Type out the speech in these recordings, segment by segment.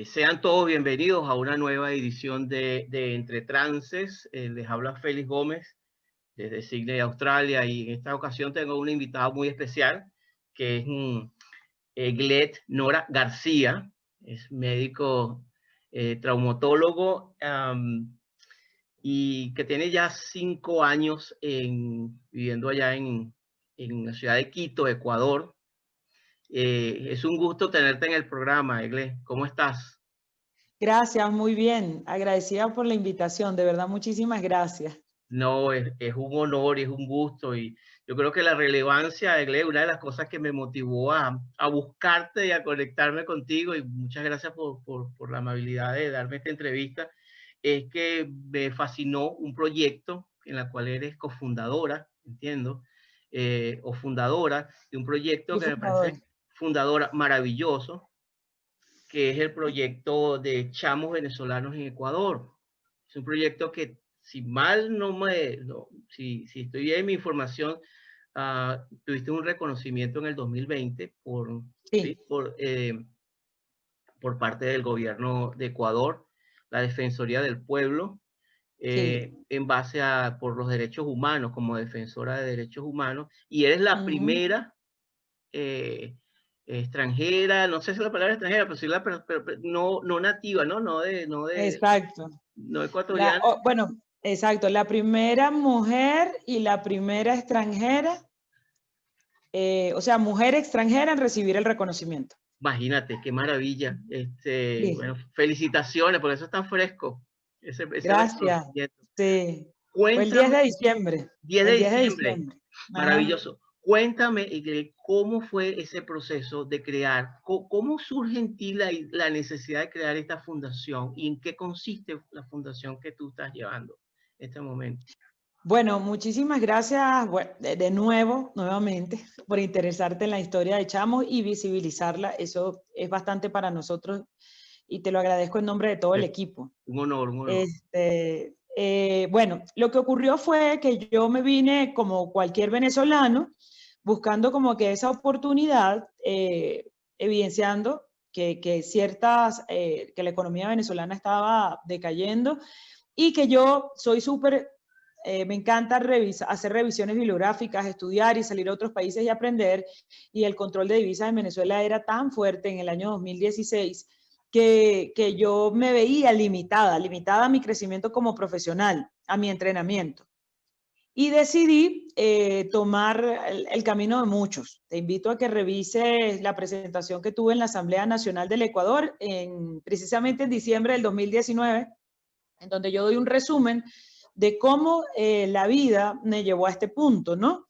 Sean todos bienvenidos a una nueva edición de Entre Trances. Les habla Félix Gómez desde Sydney, Australia, y en esta ocasión tengo una invitada muy especial que es Glet Nora García. Es médico traumatólogo y que tiene ya 5 años viviendo allá en la ciudad de Quito, Ecuador. Es un gusto tenerte en el programa, Glet. ¿Cómo estás? Gracias, muy bien. Agradecida por la invitación, de verdad, muchísimas gracias. No, es un honor y es un gusto, y yo creo que la relevancia de Glet, una de las cosas que me motivó a buscarte y a conectarme contigo, y muchas gracias por la amabilidad de darme esta entrevista, es que me fascinó un proyecto en el cual eres cofundadora, entiendo, o fundadora de un proyecto Sí, que me fundador. parece fundadora maravilloso, que es el proyecto de Chamos Venezolanos en Ecuador. Es un proyecto que, si mal si estoy bien en mi información, tuviste un reconocimiento en el 2020 Sí, por parte del gobierno de Ecuador, la Defensoría del Pueblo, sí. en base por los derechos humanos, como defensora de derechos humanos, y eres la Ujú. primera extranjera, no sé si la palabra extranjera, pero sí no nativa, ¿no? Exacto. No ecuatoriana. Bueno, exacto. La primera mujer y la primera extranjera, o sea, mujer extranjera en recibir el reconocimiento. Imagínate, qué maravilla. Sí, Bueno, felicitaciones, por eso es tan fresco ese gracias. reconocimiento. Sí. Fue el 10 Cuéntame, de diciembre. 10 Fue de el 10 de diciembre, diciembre. Ajá. maravilloso. Cuéntame, Igle, cómo fue ese proceso de crear, cómo surge en ti la necesidad de crear esta fundación y en qué consiste la fundación que tú estás llevando en este momento. Bueno, muchísimas gracias de nuevo, nuevamente, por interesarte en la historia de Chamos y visibilizarla. Eso es bastante para nosotros y te lo agradezco en nombre de todo el equipo. Un honor, un honor. Bueno, lo que ocurrió fue que yo me vine como cualquier venezolano, buscando como que esa oportunidad, evidenciando que la economía venezolana estaba decayendo y que yo soy súper, me encanta hacer revisiones bibliográficas, estudiar y salir a otros países y aprender, y el control de divisas en Venezuela era tan fuerte en el año 2016 que yo me veía limitada a mi crecimiento como profesional, a mi entrenamiento. Y decidí tomar el camino de muchos. Te invito a que revises la presentación que tuve en la Asamblea Nacional del Ecuador, precisamente en diciembre del 2019, en donde yo doy un resumen de cómo la vida me llevó a este punto, ¿no?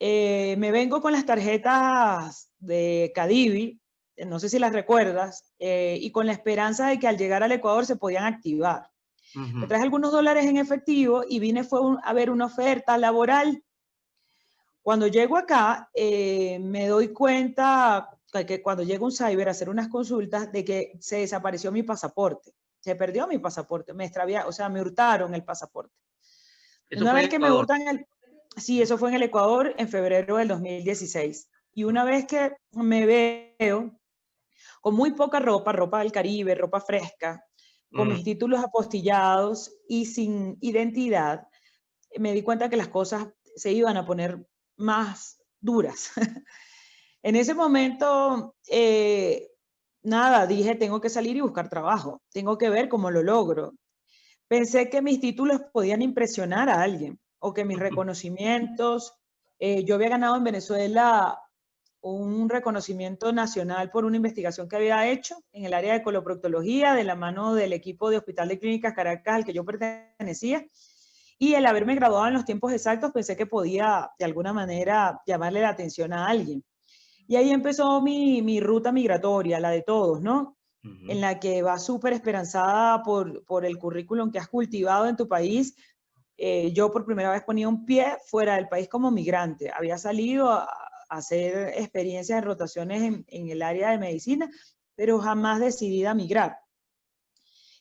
Me vengo con las tarjetas de Cadivi, no sé si las recuerdas, y con la esperanza de que al llegar al Ecuador se podían activar. Me traje algunos dólares en efectivo y vine a ver una oferta laboral. Cuando llego acá, me doy cuenta que cuando llego a un cyber a hacer unas consultas, de que se desapareció mi pasaporte. Se perdió mi pasaporte, me extraviaron, o sea, me hurtaron el pasaporte. Eso Una fue en vez que me Ecuador. hurtan sí, eso fue en el Ecuador en febrero del 2016. Y una vez que me veo con muy poca ropa, ropa del Caribe, ropa fresca, con mis títulos apostillados y sin identidad, me di cuenta que las cosas se iban a poner más duras. En ese momento, nada, dije, tengo que salir y buscar trabajo, tengo que ver cómo lo logro. Pensé que mis títulos podían impresionar a alguien o que mis reconocimientos, yo había ganado en Venezuela un reconocimiento nacional por una investigación que había hecho en el área de coloproctología de la mano del equipo de Hospital de Clínicas Caracas al que yo pertenecía, y el haberme graduado en los tiempos exactos pensé que podía de alguna manera llamarle la atención a alguien. Y ahí empezó mi ruta migratoria, la de todos, ¿no? En la que vas súper esperanzada por el currículum que has cultivado en tu país. Yo por primera vez ponía un pie fuera del país como migrante. Había salido a hacer experiencias de rotaciones en el área de medicina, pero jamás decidida a migrar.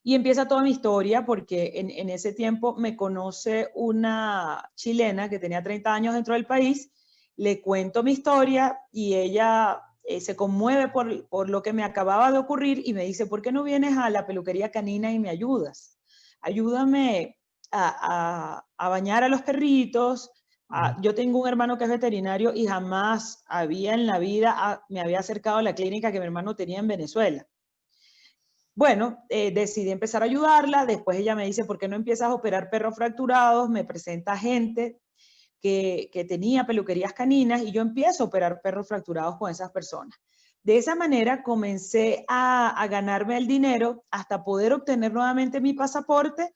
Y empieza toda mi historia porque en ese tiempo me conoce una chilena que tenía 30 años dentro del país, le cuento mi historia y ella se conmueve por lo que me acababa de ocurrir y me dice, ¿por qué no vienes a la peluquería canina y me ayudas? Ayúdame a bañar a los perritos. Yo tengo un hermano que es veterinario y jamás había en la vida me había acercado a la clínica que mi hermano tenía en Venezuela. Bueno, decidí empezar a ayudarla. Después ella me dice, ¿por qué no empiezas a operar perros fracturados? Me presenta gente que tenía peluquerías caninas y yo empiezo a operar perros fracturados con esas personas. De esa manera comencé a ganarme el dinero hasta poder obtener nuevamente mi pasaporte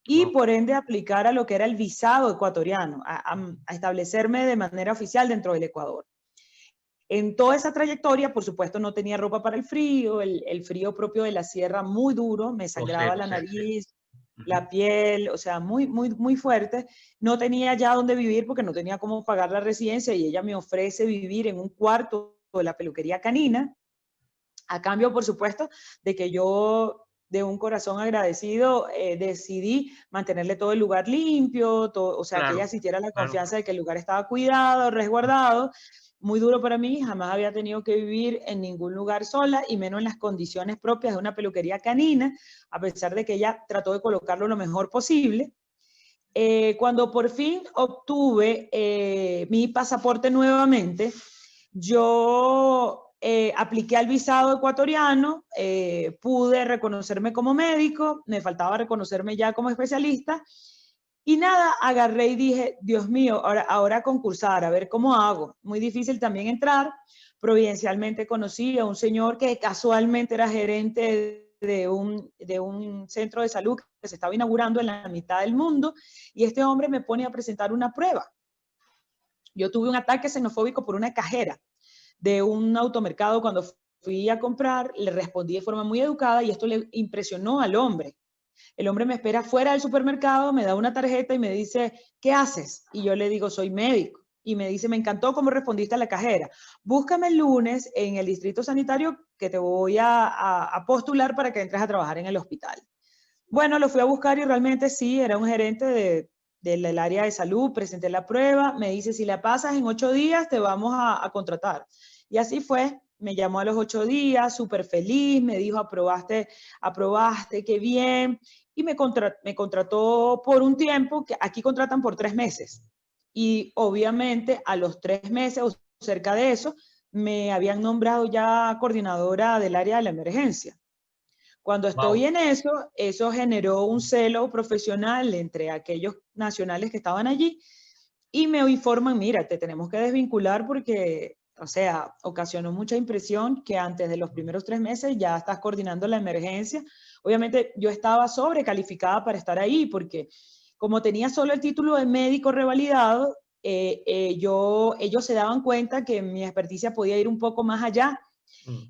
y por ende aplicar a lo que era el visado ecuatoriano, a establecerme de manera oficial dentro del Ecuador. En toda esa trayectoria, por supuesto, no tenía ropa para el frío, el frío propio de la sierra muy duro, me sangraba la nariz, la piel, o sea, muy, muy, muy fuerte. No tenía ya dónde vivir porque no tenía cómo pagar la residencia y ella me ofrece vivir en un cuarto de la peluquería canina, a cambio, por supuesto, de que yo, de un corazón agradecido, decidí mantenerle todo el lugar limpio, todo, o sea, que ella sintiera la confianza de que el lugar estaba cuidado, resguardado. Muy duro para mí, jamás había tenido que vivir en ningún lugar sola y menos en las condiciones propias de una peluquería canina, a pesar de que ella trató de colocarlo lo mejor posible. Cuando por fin obtuve mi pasaporte nuevamente, yo apliqué al visado ecuatoriano, pude reconocerme como médico, me faltaba reconocerme ya como especialista, y nada, agarré y dije, Dios mío, ahora concursar, a ver cómo hago. Muy difícil también entrar. Providencialmente conocí a un señor que casualmente era gerente de un centro de salud que se estaba inaugurando en la mitad del mundo, y este hombre me pone a presentar una prueba. Yo tuve un ataque xenofóbico por una cajera de un automercado cuando fui a comprar, le respondí de forma muy educada y esto le impresionó al hombre. El hombre me espera fuera del supermercado, me da una tarjeta y me dice, ¿qué haces? Y yo le digo, soy médico. Y me dice, me encantó cómo respondiste a la cajera. Búscame el lunes en el distrito sanitario que te voy a postular para que entres a trabajar en el hospital. Bueno, lo fui a buscar y realmente sí, era un gerente del área de salud, presenté la prueba, me dice, si la pasas en 8 días, te vamos a contratar. Y así fue, me llamó a los 8 días, súper feliz, me dijo, aprobaste, qué bien, y me contrató por un tiempo, que aquí contratan por 3 meses. Y obviamente a los 3 meses o cerca de eso, me habían nombrado ya coordinadora del área de la emergencia. Cuando estoy en eso generó un celo profesional entre aquellos nacionales que estaban allí y me informan, mira, te tenemos que desvincular porque, o sea, ocasionó mucha impresión que antes de los primeros 3 meses ya estás coordinando la emergencia. Obviamente yo estaba sobrecalificada para estar ahí porque como tenía solo el título de médico revalidado, ellos se daban cuenta que mi experticia podía ir un poco más allá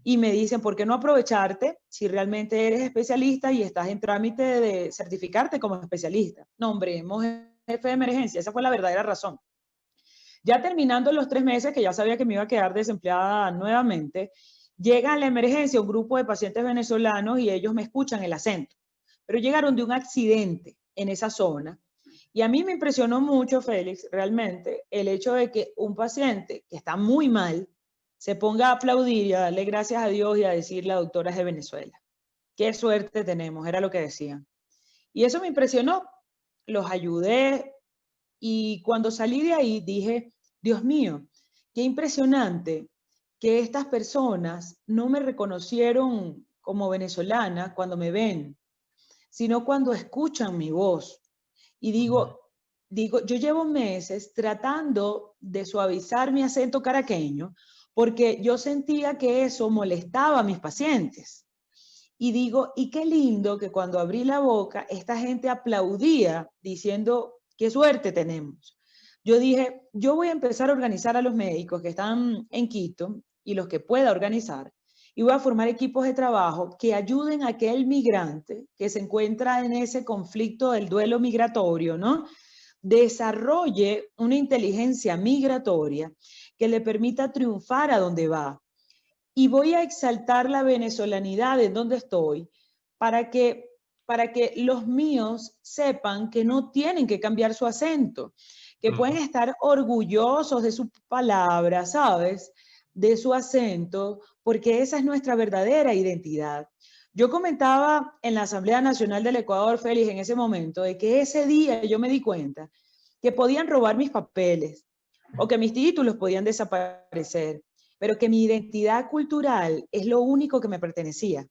y me dicen, ¿por qué no aprovecharte si realmente eres especialista y estás en trámite de certificarte como especialista? Nombremos jefe de emergencia, esa fue la verdadera razón. Ya terminando los 3 meses, que ya sabía que me iba a quedar desempleada nuevamente, llega a la emergencia un grupo de pacientes venezolanos y ellos me escuchan el acento, pero llegaron de un accidente en esa zona. Y a mí me impresionó mucho, Félix, realmente, el hecho de que un paciente que está muy mal, se ponga a aplaudir y a darle gracias a Dios y a decir la doctora es de Venezuela. Qué suerte tenemos, era lo que decían. Y eso me impresionó, los ayudé y cuando salí de ahí dije, Dios mío, qué impresionante que estas personas no me reconocieron como venezolana cuando me ven, sino cuando escuchan mi voz. Y digo, yo llevo meses tratando de suavizar mi acento caraqueño porque yo sentía que eso molestaba a mis pacientes. Y digo, y qué lindo que cuando abrí la boca, esta gente aplaudía diciendo, qué suerte tenemos. Yo dije, yo voy a empezar a organizar a los médicos que están en Quito y los que pueda organizar, y voy a formar equipos de trabajo que ayuden a aquel migrante que se encuentra en ese conflicto del duelo migratorio, ¿no? Desarrolle una inteligencia migratoria que le permita triunfar a donde va. Y voy a exaltar la venezolanidad en donde estoy para que para que los míos sepan que no tienen que cambiar su acento, que pueden estar orgullosos de sus palabras, ¿sabes? De su acento, porque esa es nuestra verdadera identidad. Yo comentaba en la Asamblea Nacional del Ecuador, Félix, en ese momento, de que ese día yo me di cuenta que podían robar mis papeles o que mis títulos podían desaparecer, pero que mi identidad cultural es lo único que me pertenecía.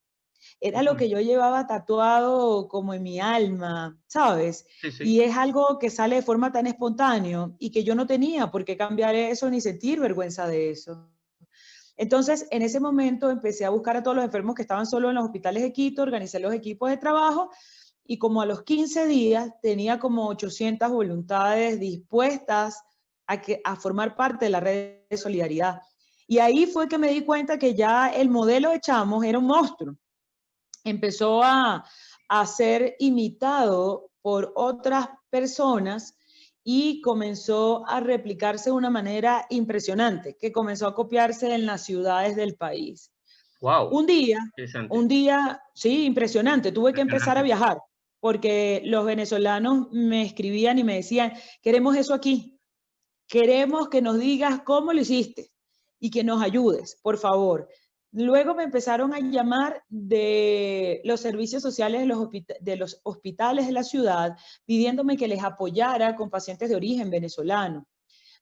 Era lo que yo llevaba tatuado como en mi alma, ¿sabes? Sí, sí. Y es algo que sale de forma tan espontánea y que yo no tenía por qué cambiar eso ni sentir vergüenza de eso. Entonces, en ese momento empecé a buscar a todos los enfermos que estaban solo en los hospitales de Quito, organicé los equipos de trabajo y como a los 15 días tenía como 800 voluntades dispuestas a formar parte de la red de solidaridad. Y ahí fue que me di cuenta que ya el modelo de Chamos era un monstruo. Empezó a ser imitado por otras personas y comenzó a replicarse de una manera impresionante, que comenzó a copiarse en las ciudades del país. Wow. Un día, sí, impresionante, tuve que empezar a viajar, porque los venezolanos me escribían y me decían, queremos eso aquí, queremos que nos digas cómo lo hiciste y que nos ayudes, por favor. Luego me empezaron a llamar de los servicios sociales de los hospitales de la ciudad, pidiéndome que les apoyara con pacientes de origen venezolano.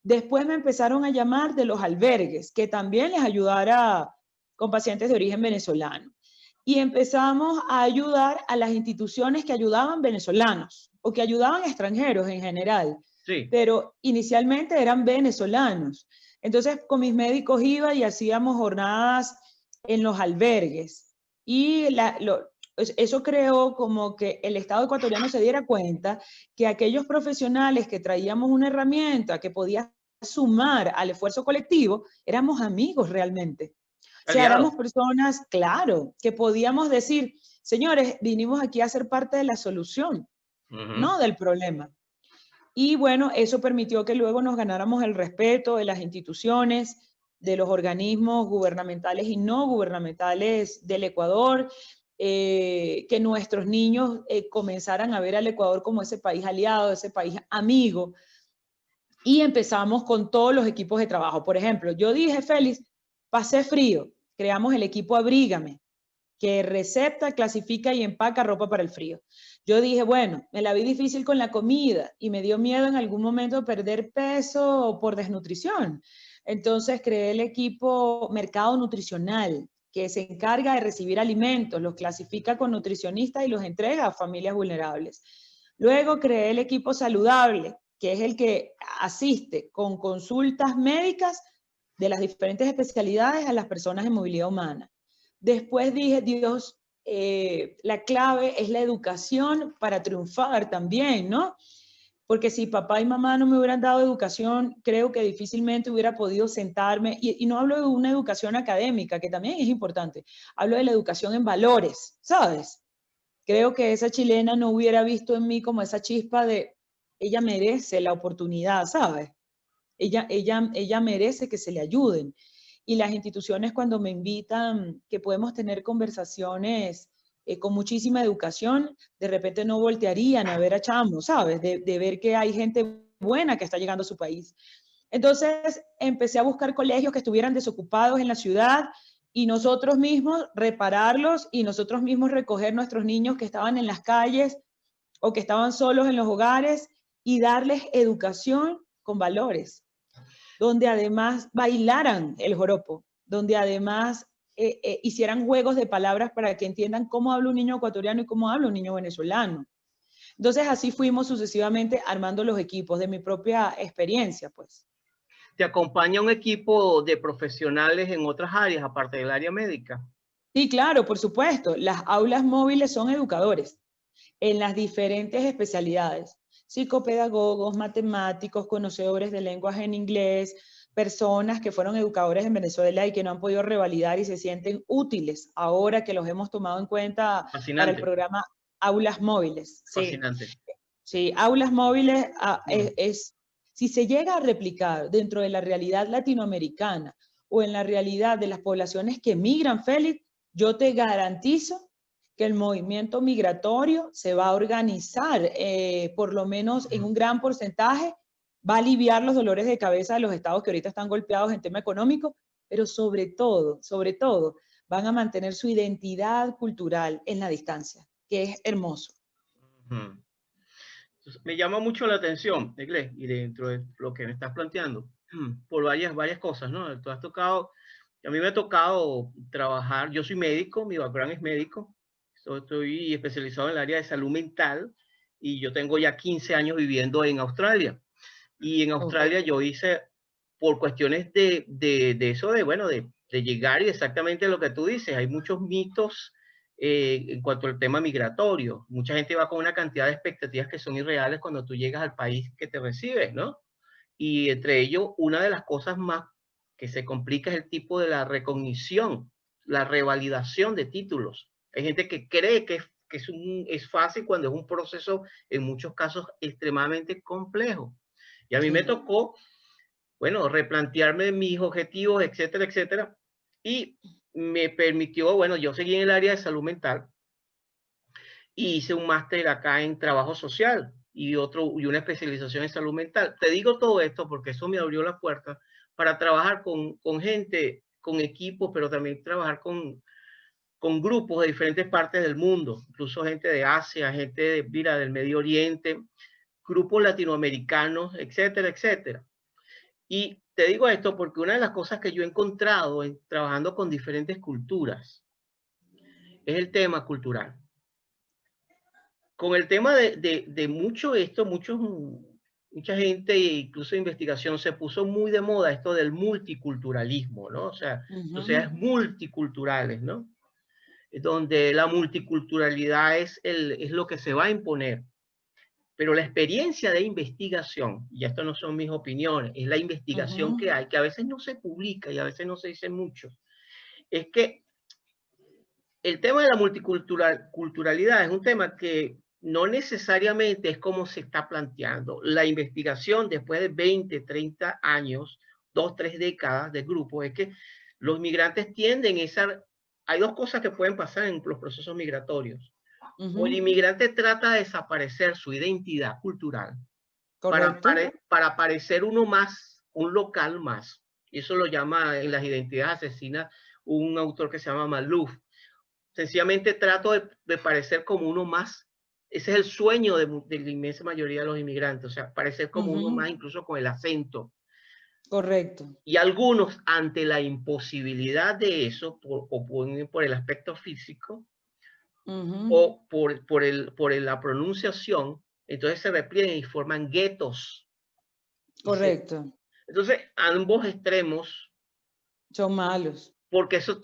Después me empezaron a llamar de los albergues, que también les ayudara con pacientes de origen venezolano. Y empezamos a ayudar a las instituciones que ayudaban venezolanos o que ayudaban extranjeros en general. Sí. Pero inicialmente eran venezolanos. Entonces con mis médicos iba y hacíamos jornadas en los albergues. Y eso creó como que el Estado ecuatoriano se diera cuenta que aquellos profesionales que traíamos una herramienta que podía sumar al esfuerzo colectivo, éramos amigos realmente. O sea, éramos personas, claro, que podíamos decir, señores, vinimos aquí a ser parte de la solución, no del problema. Y bueno, eso permitió que luego nos ganáramos el respeto de las instituciones, de los organismos gubernamentales y no gubernamentales del Ecuador, que nuestros niños comenzaran a ver al Ecuador como ese país aliado, ese país amigo. Y empezamos con todos los equipos de trabajo. Por ejemplo, yo dije, Félix, pasé frío, creamos el equipo Abrígame, que recepta, clasifica y empaca ropa para el frío. Yo dije, bueno, me la vi difícil con la comida y me dio miedo en algún momento perder peso por desnutrición. Entonces creé el equipo Mercado Nutricional, que se encarga de recibir alimentos, los clasifica con nutricionistas y los entrega a familias vulnerables. Luego creé el equipo Saludable, que es el que asiste con consultas médicas de las diferentes especialidades a las personas en movilidad humana. Después dije, Dios, la clave es la educación para triunfar también, ¿no? Porque si papá y mamá no me hubieran dado educación, creo que difícilmente hubiera podido sentarme, y no hablo de una educación académica, que también es importante, hablo de la educación en valores, ¿sabes? Creo que esa chilena no hubiera visto en mí como esa chispa de, ella merece la oportunidad, ¿sabes? Ella merece que se le ayuden. Y las instituciones cuando me invitan, que podemos tener conversaciones con muchísima educación, de repente no voltearían a ver a Chamo, ¿sabes? De ver que hay gente buena que está llegando a su país. Entonces empecé a buscar colegios que estuvieran desocupados en la ciudad y nosotros mismos repararlos y nosotros mismos recoger nuestros niños que estaban en las calles o que estaban solos en los hogares y darles educación con valores, donde además bailaran el joropo, donde además hicieran juegos de palabras para que entiendan cómo habla un niño ecuatoriano y cómo habla un niño venezolano. Entonces así fuimos sucesivamente armando los equipos de mi propia experiencia, pues. ¿Te acompaña un equipo de profesionales en otras áreas, aparte del área médica? Sí, claro, por supuesto. Las aulas móviles son educadores en las diferentes especialidades. Psicopedagogos, matemáticos, conocedores de lenguaje en inglés, personas que fueron educadores en Venezuela y que no han podido revalidar y se sienten útiles ahora que los hemos tomado en cuenta para el programa Aulas Móviles. Fascinante. Sí, Aulas Móviles si se llega a replicar dentro de la realidad latinoamericana o en la realidad de las poblaciones que migran, Félix, yo te garantizo que el movimiento migratorio se va a organizar, por lo menos en un gran porcentaje, va a aliviar los dolores de cabeza de los estados que ahorita están golpeados en tema económico, pero sobre todo, van a mantener su identidad cultural en la distancia, que es hermoso. Entonces, me llama mucho la atención, Egle, y dentro de lo que me estás planteando, por varias cosas, ¿no? Tú has tocado, a mí me ha tocado trabajar, yo soy médico, mi background es médico, estoy especializado en el área de salud mental y yo tengo ya 15 años viviendo en Australia. Y en Australia yo hice, por cuestiones de eso, de llegar y exactamente lo que tú dices, hay muchos mitos en cuanto al tema migratorio. Mucha gente va con una cantidad de expectativas que son irreales cuando tú llegas al país que te recibes, ¿no? Y entre ellos, una de las cosas más que se complica es el tipo de la recognición, la revalidación de títulos. Hay gente que cree que es fácil cuando es un proceso, en muchos casos, extremadamente complejo. Y a mí me tocó, bueno, replantearme mis objetivos, etcétera, etcétera. Y me permitió, bueno, yo seguí en el área de salud mental y hice un máster acá en trabajo social y una especialización en salud mental. Te digo todo esto porque eso me abrió la puerta para trabajar con gente, con equipos, pero también trabajar con grupos de diferentes partes del mundo, incluso gente de Asia, gente del Medio Oriente, grupos latinoamericanos, etcétera, etcétera. Y te digo esto porque una de las cosas que yo he encontrado trabajando con diferentes culturas es el tema cultural. Con el tema de mucho esto, mucha gente, incluso investigación, se puso muy de moda esto del multiculturalismo, ¿no? O sea, sociedades multiculturales, ¿no? Donde la multiculturalidad es lo que se va a imponer. Pero la experiencia de investigación, y esto no son mis opiniones, es la investigación que hay, que a veces no se publica y a veces no se dice mucho, es que el tema de la multiculturalidad es un tema que no necesariamente es como se está planteando. La investigación después de 20, 30 años, 2, 3 décadas de grupo, es que los migrantes tienden a... Hay dos cosas que pueden pasar en los procesos o el inmigrante trata de desaparecer su identidad cultural para parecer uno más, un local más. Y eso lo llama en las identidades asesinas un autor que se llama Malouf. Sencillamente trato de parecer como uno más. Ese es el sueño de la inmensa mayoría de los inmigrantes, o sea, parecer como uno más, incluso con el acento. Correcto. Y algunos, ante la imposibilidad de eso, por el aspecto físico, o por la pronunciación, entonces se repliegan y forman guetos. Correcto. Entonces, ambos extremos son malos. Porque eso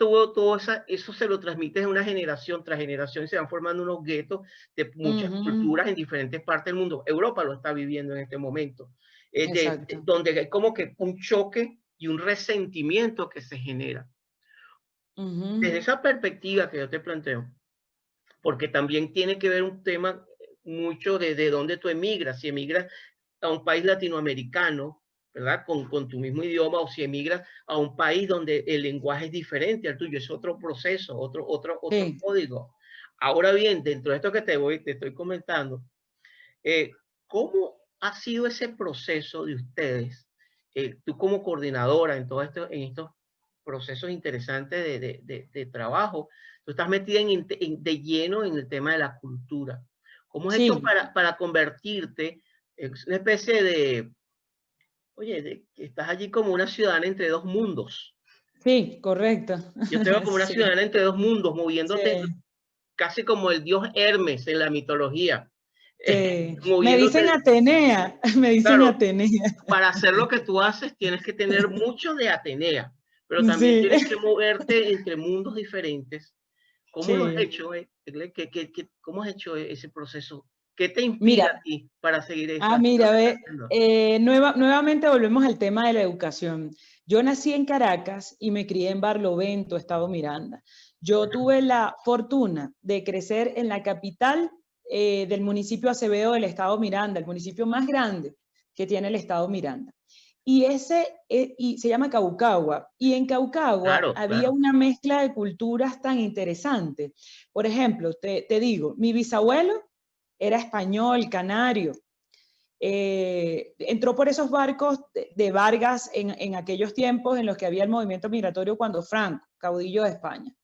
se lo transmite de una generación tras generación y se van formando unos guetos de muchas culturas en diferentes partes del mundo. Europa lo está viviendo en este momento, donde hay como que un choque y un resentimiento que se genera. Desde esa perspectiva que yo te planteo, porque también tiene que ver un tema mucho de dónde tú emigras. Si emigras a un país latinoamericano, ¿verdad? Con tu mismo idioma, o si emigras a un país donde el lenguaje es diferente al tuyo, es otro proceso, otro código. Ahora bien, dentro de esto que te estoy comentando, ¿cómo ha sido ese proceso de ustedes? Tú como coordinadora en estos procesos interesantes de trabajo, tú estás metida de lleno en el tema de la cultura. ¿Cómo has hecho para convertirte en una especie de, oye, que estás allí como una ciudadana entre dos mundos? Sí, correcto. Yo te veo como una ciudadana entre dos mundos, moviéndote casi como el dios Hermes en la mitología. Me dicen Atenea, Atenea. Para hacer lo que tú haces tienes que tener mucho de Atenea, pero también tienes que moverte entre mundos diferentes. ¿Cómo lo has hecho? ¿Cómo has hecho ese proceso? ¿Qué te inspira a ti para seguir eso? Nuevamente volvemos al tema de la educación. Yo nací en Caracas y me crié en Barlovento, Estado Miranda. Yo tuve la fortuna de crecer en la capital del municipio Acevedo del Estado Miranda, el municipio más grande que tiene el Estado Miranda. y se llama Caucagua. Y en Caucagua Claro, había claro. una mezcla de culturas tan interesante. Por ejemplo, te digo, mi bisabuelo era español, canario. Entró por esos barcos de Vargas en aquellos tiempos en los que había el movimiento migratorio cuando Franco, caudillo de España.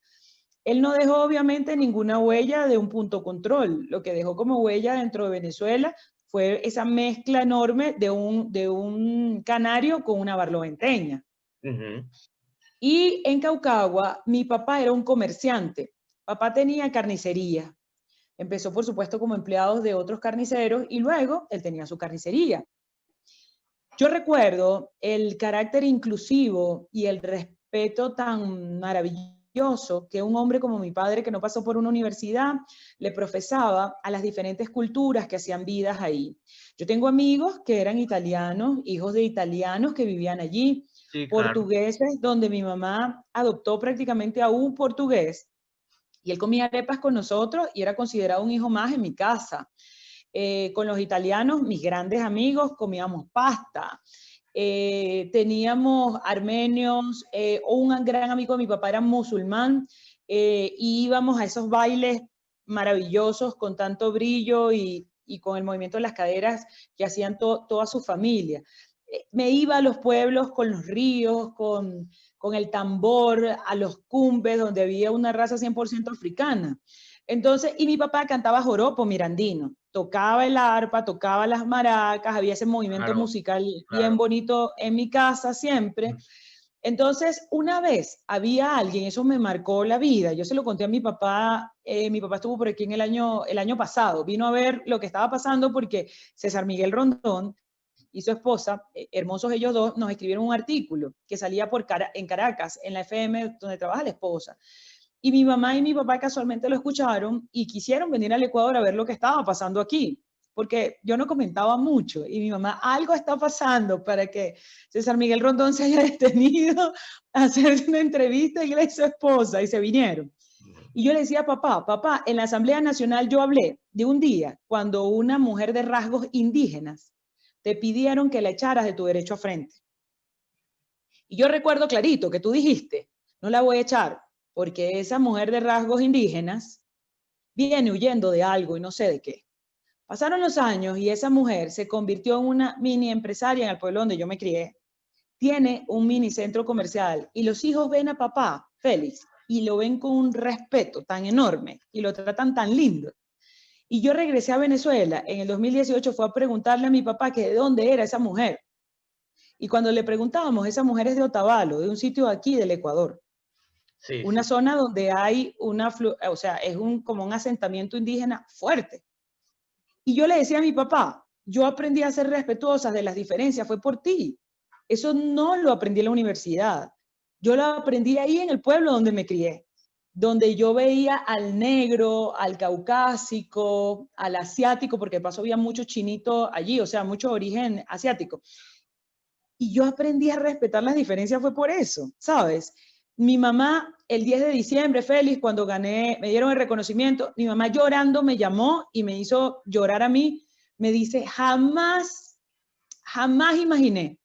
Él no dejó obviamente ninguna huella de un punto control. Lo que dejó como huella dentro de Venezuela fue esa mezcla enorme de un canario con una barloventeña. Ujú. Y en Caucagua, mi papá era un comerciante. Papá tenía carnicería. Empezó, por supuesto, como empleados de otros carniceros y luego él tenía su carnicería. Yo recuerdo el carácter inclusivo y el respeto tan maravilloso que un hombre como mi padre, que no pasó por una universidad, le profesaba a las diferentes culturas que hacían vidas ahí. Yo tengo amigos que eran italianos, hijos de italianos que vivían allí, Sí, claro. portugueses, donde mi mamá adoptó prácticamente a un portugués y él comía arepas con nosotros y era considerado un hijo más en mi casa. Con los italianos, mis grandes amigos, comíamos pasta. Teníamos armenios, un gran amigo de mi papá era musulmán, y íbamos a esos bailes maravillosos con tanto brillo y con el movimiento de las caderas que hacían toda su familia. Me iba a los pueblos con los ríos, con el tambor, a los cumbes, donde había una raza 100% africana. Entonces, y mi papá cantaba joropo mirandino, tocaba el arpa, tocaba las maracas, había ese movimiento Claro, musical bien claro. bonito en mi casa siempre. Entonces, una vez había alguien, eso me marcó la vida, yo se lo conté a mi papá estuvo por aquí en el año pasado, vino a ver lo que estaba pasando porque César Miguel Rondón y su esposa, hermosos ellos dos, nos escribieron un artículo que salía en Caracas, en la FM donde trabaja la esposa. Y mi mamá y mi papá casualmente lo escucharon y quisieron venir al Ecuador a ver lo que estaba pasando aquí, porque yo no comentaba mucho y mi mamá, algo está pasando para que César Miguel Rondón se haya detenido a hacer una entrevista y él y su esposa y se vinieron. Y yo le decía a papá, en la Asamblea Nacional yo hablé de un día cuando una mujer de rasgos indígenas te pidieron que la echaras de tu derecho a frente. Y yo recuerdo clarito que tú dijiste, no la voy a echar porque esa mujer de rasgos indígenas viene huyendo de algo y no sé de qué. Pasaron los años y esa mujer se convirtió en una mini empresaria en el pueblo donde yo me crié. Tiene un mini centro comercial y los hijos ven a papá, Félix, y lo ven con un respeto tan enorme y lo tratan tan lindo. Y yo regresé a Venezuela en el 2018, fue a preguntarle a mi papá que de dónde era esa mujer. Y cuando le preguntábamos, esa mujer es de Otavalo, de un sitio aquí del Ecuador. Sí, Una sí. zona donde hay o sea, es como un asentamiento indígena fuerte. Y yo le decía a mi papá, yo aprendí a ser respetuosa de las diferencias, fue por ti. Eso no lo aprendí en la universidad. Yo lo aprendí ahí en el pueblo donde me crié, donde yo veía al negro, al caucásico, al asiático, porque de paso había mucho chinito allí, o sea, mucho origen asiático. Y yo aprendí a respetar las diferencias fue por eso, ¿sabes? Mi mamá, el 10 de diciembre, Félix, cuando gané, me dieron el reconocimiento, mi mamá llorando me llamó y me hizo llorar a mí. Me dice, jamás imaginé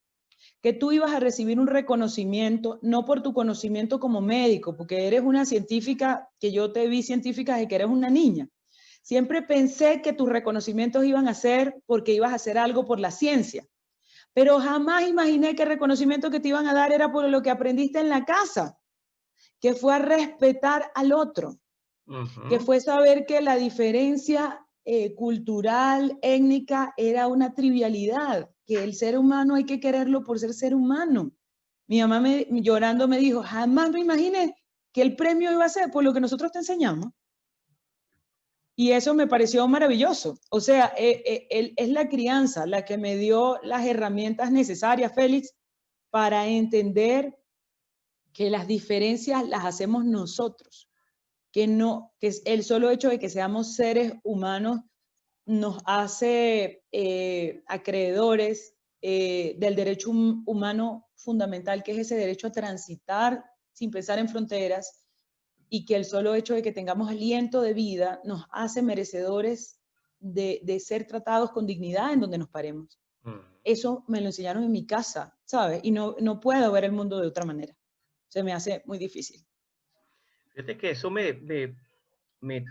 que tú ibas a recibir un reconocimiento, no por tu conocimiento como médico, porque eres una científica, que yo te vi científica de que eres una niña. Siempre pensé que tus reconocimientos iban a ser porque ibas a hacer algo por la ciencia, pero jamás imaginé que el reconocimiento que te iban a dar era por lo que aprendiste en la casa, que fue a respetar al otro, que Ujú. fue saber que la diferencia cultural, étnica, era una trivialidad, que el ser humano hay que quererlo por ser humano. Mi mamá llorando me dijo, jamás me imaginé que el premio iba a ser por lo que nosotros te enseñamos. Y eso me pareció maravilloso. O sea, es la crianza la que me dio las herramientas necesarias, Félix, para entender que las diferencias las hacemos nosotros, que no, que es el solo hecho de que seamos seres humanos nos hace acreedores del derecho humano fundamental, que es ese derecho a transitar sin pensar en fronteras, y que el solo hecho de que tengamos aliento de vida nos hace merecedores de ser tratados con dignidad en donde nos paremos. Mm. Eso me lo enseñaron en mi casa, ¿sabes? Y no puedo ver el mundo de otra manera. Se me hace muy difícil. Fíjate que eso me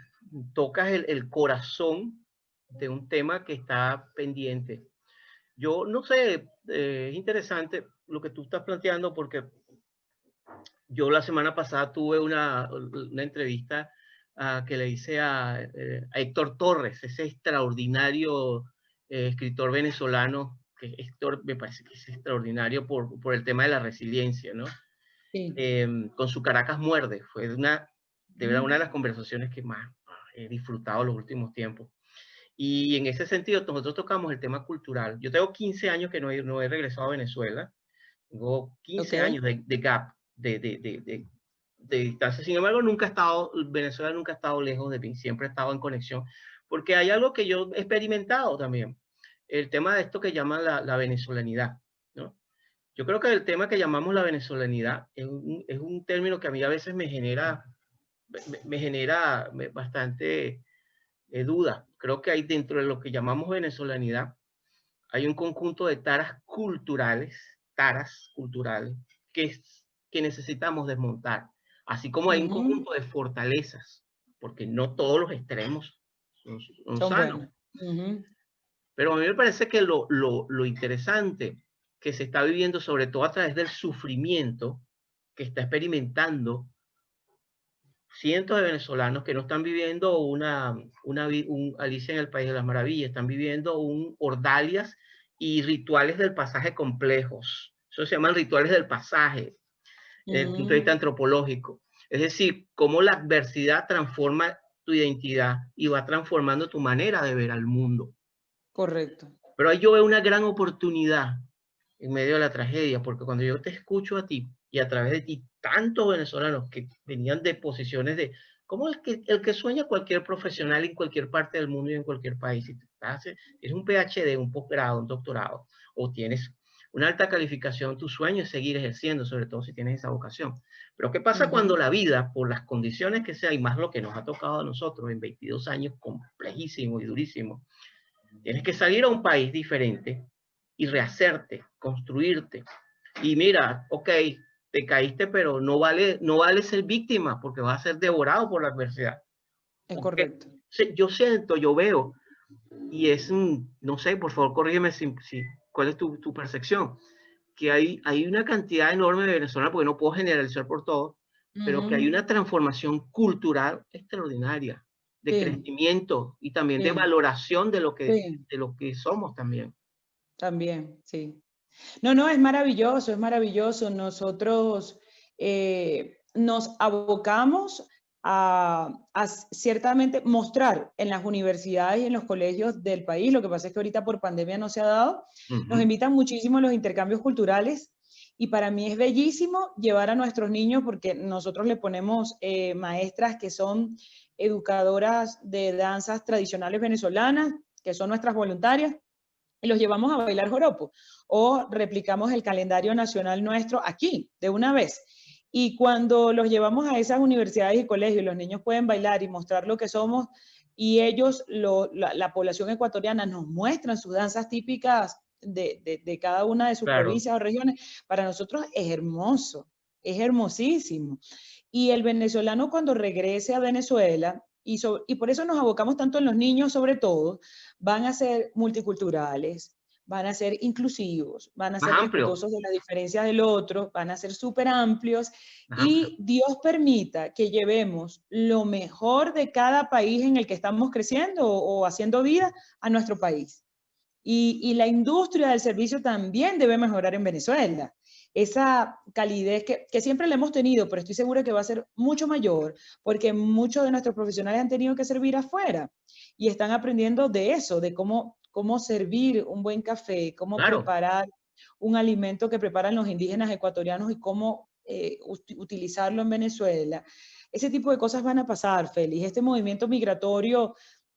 tocas el corazón de un tema que está pendiente. Yo no sé, es interesante lo que tú estás planteando porque yo la semana pasada tuve una entrevista que le hice a Héctor Torres, ese extraordinario escritor venezolano, que Héctor me parece que es extraordinario por el tema de la resiliencia, ¿no? Sí. Con su Caracas Muerde, fue de verdad una de Mm, las conversaciones que más he disfrutado los últimos tiempos. Y en ese sentido, nosotros tocamos el tema cultural. Yo tengo 15 años que no he regresado a Venezuela. Tengo ok. 15 años de gap, de distancia. Sin embargo, Venezuela nunca ha estado lejos de mí, siempre ha estado en conexión, porque hay algo que yo he experimentado también, el tema de esto que llaman la venezolanidad, ¿no? Yo creo que el tema que llamamos la venezolanidad es un término que a mí a veces me genera bastante duda. Creo que hay dentro de lo que llamamos venezolanidad, hay un conjunto de taras culturales que, que necesitamos desmontar, así como hay un Ujú, conjunto de fortalezas, porque no todos los extremos son son sanos. buenos. Ujú, Pero a mí me parece que lo interesante que se está viviendo, sobre todo a través del sufrimiento que está experimentando cientos de venezolanos que no están viviendo un Alicia en el País de las Maravillas, están viviendo un Ordalias y rituales del pasaje complejos. Eso se llaman rituales del pasaje, desde el punto de vista mm, antropológico. Es decir, cómo la adversidad transforma tu identidad y va transformando tu manera de ver al mundo. correcto. Pero ahí yo veo una gran oportunidad en medio de la tragedia, porque cuando yo te escucho a ti y a través de ti, tantos venezolanos que venían de posiciones de, como el que sueña cualquier profesional en cualquier parte del mundo y en cualquier país, si tienes un PhD, un posgrado, un doctorado, o tienes una alta calificación, tu sueño es seguir ejerciendo, sobre todo si tienes esa vocación. Pero ¿qué pasa cuando Ujú, la vida, por las condiciones que sea, y más lo que nos ha tocado a nosotros en 22 años, complejísimo y durísimo, tienes que salir a un país diferente y rehacerte, construirte? Y mira, ok, te caíste, pero no vale ser víctima porque vas a ser devorado por la adversidad. es Okay. correcto. Yo siento, yo veo, y no sé, por favor, corrígeme cuál es tu percepción, que hay una cantidad enorme de venezolanos, porque no puedo generalizar por todo, pero que hay Ujú, una transformación cultural extraordinaria, de sí, crecimiento y también de sí, valoración sí, de lo que somos también. también, sí. No, es maravilloso, es maravilloso. Nosotros nos abocamos a ciertamente mostrar en las universidades y en los colegios del país. Lo que pasa es que ahorita por pandemia no se ha dado. Nos Ujú. invitan muchísimo a los intercambios culturales y para mí es bellísimo llevar a nuestros niños porque nosotros le ponemos maestras que son educadoras de danzas tradicionales venezolanas, que son nuestras voluntarias y los llevamos a bailar joropo o replicamos el calendario nacional nuestro aquí, de una vez. Y cuando los llevamos a esas universidades y colegios, los niños pueden bailar y mostrar lo que somos y ellos, la población ecuatoriana, nos muestran sus danzas típicas de cada una de sus Claro. provincias o regiones, para nosotros es hermoso, es hermosísimo. Y el venezolano cuando regrese a Venezuela, y por eso nos abocamos tanto en los niños sobre todo, van a ser multiculturales, van a ser inclusivos, van a Más ser amplio, respetuosos de las diferencias del otro, van a ser súper amplios más amplio. y Dios permita que llevemos lo mejor de cada país en el que estamos creciendo o haciendo vida a nuestro país. Y la industria del servicio también debe mejorar en Venezuela. Esa calidez que siempre la hemos tenido, pero estoy segura que va a ser mucho mayor, porque muchos de nuestros profesionales han tenido que servir afuera y están aprendiendo de eso, de cómo servir un buen café, cómo Claro. preparar un alimento que preparan los indígenas ecuatorianos y cómo utilizarlo en Venezuela. Ese tipo de cosas van a pasar, Félix. Este movimiento migratorio,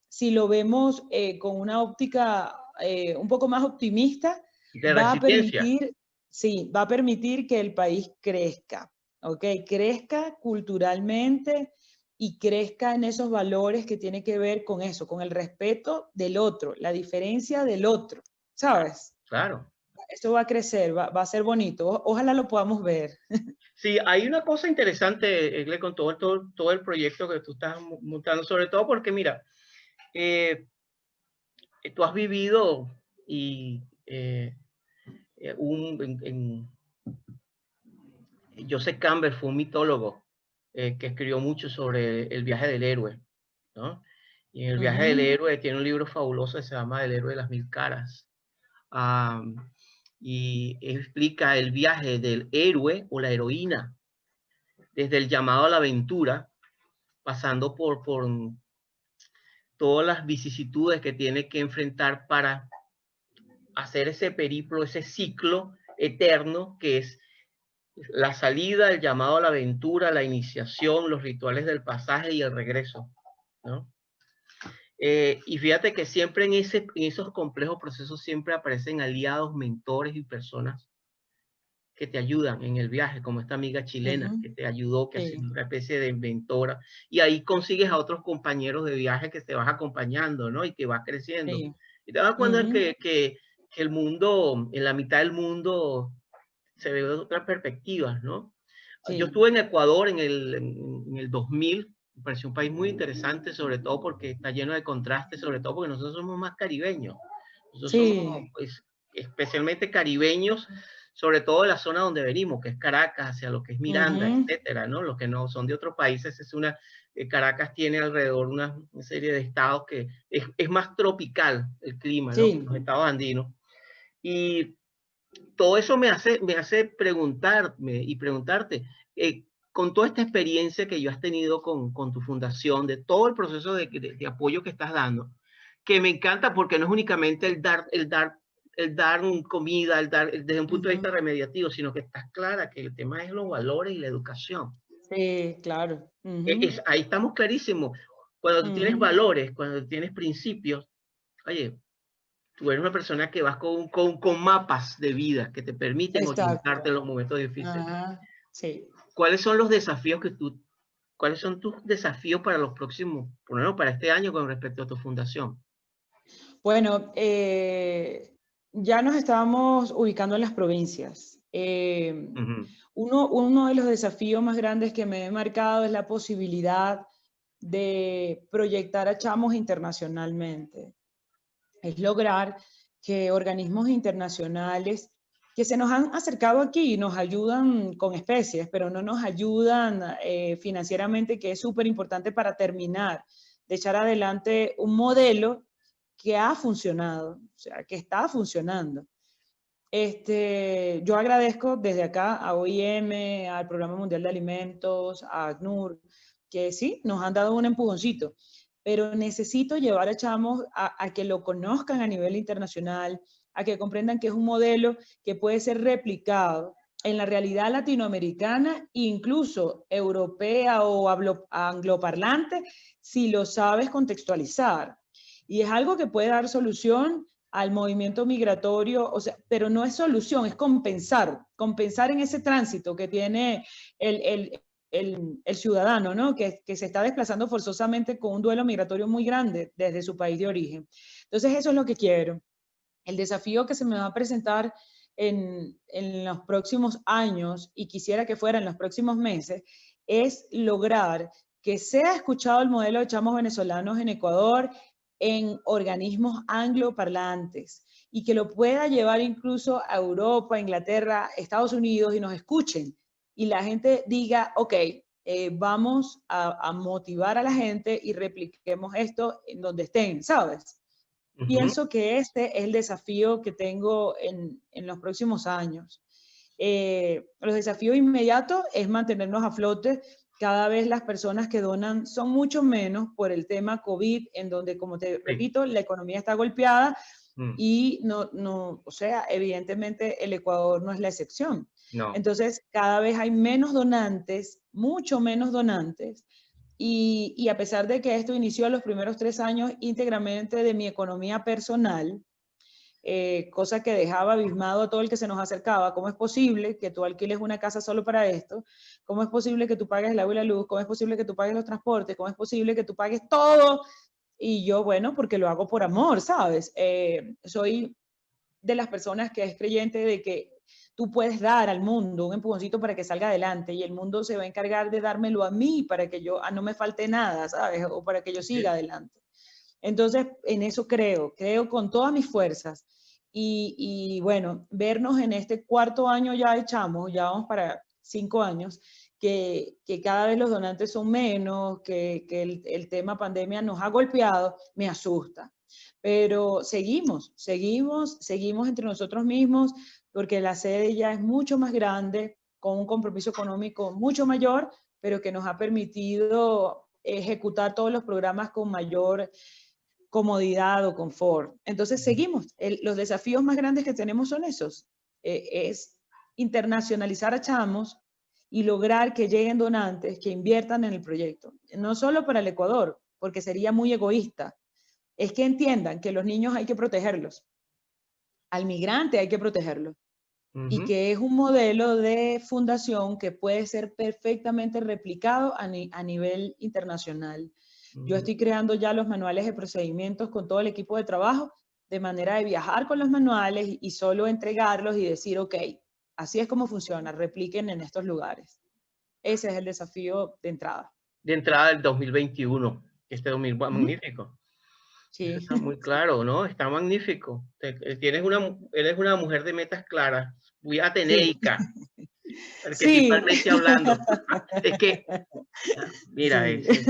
si lo vemos con una óptica un poco más optimista, De va a resiliencia. permitir, sí, va a permitir que el país crezca, ¿ok? Crezca culturalmente y crezca en esos valores que tiene que ver con eso, con el respeto del otro, la diferencia del otro, Claro. ¿sabes? claro. Esto va a crecer, va a ser bonito. Ojalá lo podamos ver. Sí, hay una cosa interesante, Egle, con todo el proyecto que tú estás montando, sobre todo porque, mira, eh, tú has vivido y Joseph Campbell fue un mitólogo que escribió mucho sobre el viaje del héroe, ¿no? Y en el viaje del héroe tiene un libro fabuloso que se llama El héroe de las mil caras. Um, y explica el viaje del héroe o la heroína, desde el llamado a la aventura, pasando por todas las vicisitudes que tiene que enfrentar para hacer ese periplo, ese ciclo eterno que es la salida, el llamado a la aventura, la iniciación, los rituales del pasaje y el regreso, ¿no? Y fíjate que siempre en esos complejos procesos siempre aparecen aliados, mentores y personas que te ayudan en el viaje, como esta amiga chilena que te ayudó, que ha sido una especie de mentora, y ahí consigues a otros compañeros de viaje que te vas acompañando, ¿no? Y que vas creciendo. Y te das cuenta que el mundo, en la mitad del mundo, se ve de otras perspectivas, ¿no? Yo estuve en Ecuador en el 2000, me pareció un país muy interesante, sobre todo porque está lleno de contrastes, sobre todo porque nosotros somos más caribeños. Nosotros somos pues, especialmente caribeños, sobre todo de la zona donde venimos, que es Caracas, hacia lo que es Miranda, etcétera, ¿no? Los que no son de otros países, Caracas tiene alrededor una serie de estados que es más tropical el clima, ¿no? Los estados andinos. Y todo eso me hace preguntarme y preguntarte, con toda esta experiencia que yo has tenido con tu fundación, de todo el proceso de apoyo que estás dando, que me encanta porque no es únicamente el dar comida, desde un punto de vista remediativo, sino que estás clara que el tema es los valores y la educación. Sí, claro. Ahí estamos clarísimos. Cuando tú tienes valores, cuando tienes principios, oye, tú eres una persona que vas con mapas de vida que te permiten orientarte en los momentos difíciles. Sí. ¿Cuáles son los desafíos cuáles son tus desafíos para los próximos, por lo menos para este año con respecto a tu fundación? Bueno, ya nos estábamos ubicando en las provincias. Uno de los desafíos más grandes que me he marcado es la posibilidad de proyectar a chamos internacionalmente. Es lograr que organismos internacionales que se nos han acercado aquí y nos ayudan con especies, pero no nos ayudan financieramente, que es súper importante para terminar de echar adelante un modelo que ha funcionado, o sea, que está funcionando. Yo agradezco desde acá a OIM, al Programa Mundial de Alimentos, a ACNUR, que sí, nos han dado un empujoncito, pero necesito llevar a chamos a que lo conozcan a nivel internacional, a que comprendan que es un modelo que puede ser replicado en la realidad latinoamericana, incluso europea o angloparlante, si lo sabes contextualizar. Y es algo que puede dar solución al movimiento migratorio, o sea, pero no es solución, es compensar en ese tránsito que tiene el ciudadano, ¿no? Que se está desplazando forzosamente con un duelo migratorio muy grande desde su país de origen. Entonces, eso es lo que quiero. El desafío que se me va a presentar en los próximos años, y quisiera que fuera en los próximos meses, es lograr que sea escuchado el modelo de chamos venezolanos en Ecuador, en organismos angloparlantes, y que lo pueda llevar incluso a Europa, Inglaterra, Estados Unidos, y nos escuchen. Y la gente diga, ok, vamos a motivar a la gente y repliquemos esto en donde estén, ¿sabes? Pienso que este es el desafío que tengo en los próximos años. Los desafíos inmediatos es mantenernos a flote. Cada vez las personas que donan son mucho menos por el tema COVID, en donde, como te repito, la economía está golpeada y o sea, evidentemente el Ecuador no es la excepción. No. Entonces, cada vez hay menos donantes, mucho menos donantes, y a pesar de que esto inició los primeros 3 años íntegramente de mi economía personal, cosa que dejaba abismado a todo el que se nos acercaba. ¿Cómo es posible que tú alquiles una casa solo para esto? ¿Cómo es posible que tú pagues el agua y la luz? ¿Cómo es posible que tú pagues los transportes? ¿Cómo es posible que tú pagues todo? Y yo, bueno, porque lo hago por amor, ¿sabes? Soy de las personas que es creyente de que tú puedes dar al mundo un empujoncito para que salga adelante y el mundo se va a encargar de dármelo a mí para que yo no me falte nada, ¿sabes? O para que yo siga adelante. Entonces, en eso creo con todas mis fuerzas. Y bueno, vernos en este cuarto año ya echamos, ya vamos para 5 años, que cada vez los donantes son menos, que el tema pandemia nos ha golpeado, me asusta. Pero seguimos entre nosotros mismos, porque la sede ya es mucho más grande, con un compromiso económico mucho mayor, pero que nos ha permitido ejecutar todos los programas con mayor comodidad o confort. Entonces seguimos. Los desafíos más grandes que tenemos son esos. Es internacionalizar a Chamos y lograr que lleguen donantes que inviertan en el proyecto. No solo para el Ecuador, porque sería muy egoísta. Es que entiendan que los niños hay que protegerlos. Al migrante hay que protegerlo. Y que es un modelo de fundación que puede ser perfectamente replicado a nivel internacional. Yo estoy creando ya los manuales de procedimientos con todo el equipo de trabajo, de manera de viajar con los manuales y solo entregarlos y decir, ok, así es como funciona, repliquen en estos lugares. Ese es el desafío de entrada. De entrada del 2021, este 2000, magnífico. Sí. Eso está muy claro, ¿no? Está magnífico. Eres una mujer de metas claras, muy ateneica, arquetipalmente hablando. Es que, mira, Sí.